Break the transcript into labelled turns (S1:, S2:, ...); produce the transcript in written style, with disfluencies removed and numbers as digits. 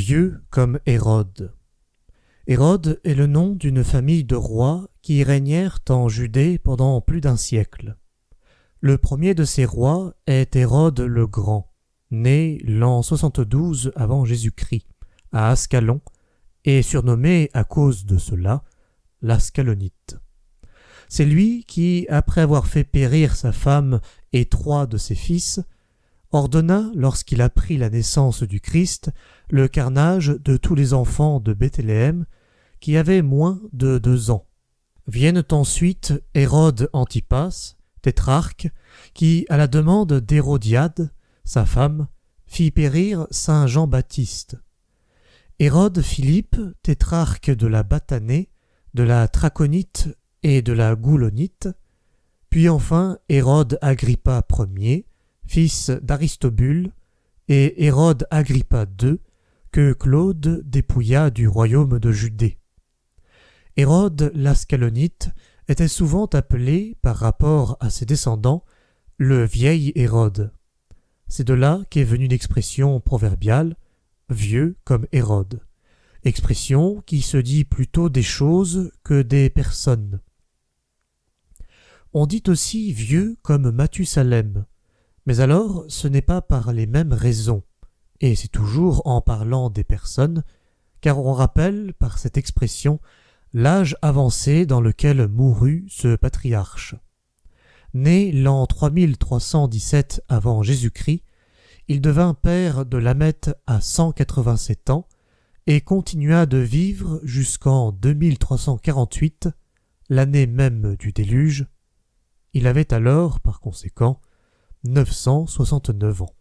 S1: Vieux comme Hérode. Hérode est le nom d'une famille de rois qui régnèrent en Judée pendant plus d'un siècle. Le premier de ces rois est Hérode le Grand, né l'an 72 avant Jésus-Christ, à Ascalon, et surnommé à cause de cela l'Ascalonite. C'est lui qui, après avoir fait périr sa femme et 3 de ses fils, ordonna, lorsqu'il apprit la naissance du Christ, le carnage de tous les enfants de Bethléem qui avaient moins de 2 ans. Viennent ensuite Hérode Antipas, tétrarque, qui, à la demande d'Hérodiade, sa femme, fit périr saint Jean-Baptiste. Hérode Philippe, tétrarque de la Batanée, de la Traconite et de la Goulonite, puis enfin Hérode Agrippa Ier, fils d'Aristobule, et Hérode Agrippa II, que Claude dépouilla du royaume de Judée. Hérode l'Ascalonite était souvent appelé, par rapport à ses descendants, le vieil Hérode. C'est de là qu'est venue l'expression proverbiale « vieux comme Hérode », expression qui se dit plutôt des choses que des personnes. On dit aussi vieux comme Mathusalem, mais alors ce n'est pas par les mêmes raisons, et c'est toujours en parlant des personnes, car on rappelle par cette expression l'âge avancé dans lequel mourut ce patriarche. Né l'an 3317 avant Jésus-Christ, il devint père de Lameth à 187 ans et continua de vivre jusqu'en 2348, l'année même du déluge. Il avait alors, par conséquent, 969 ans.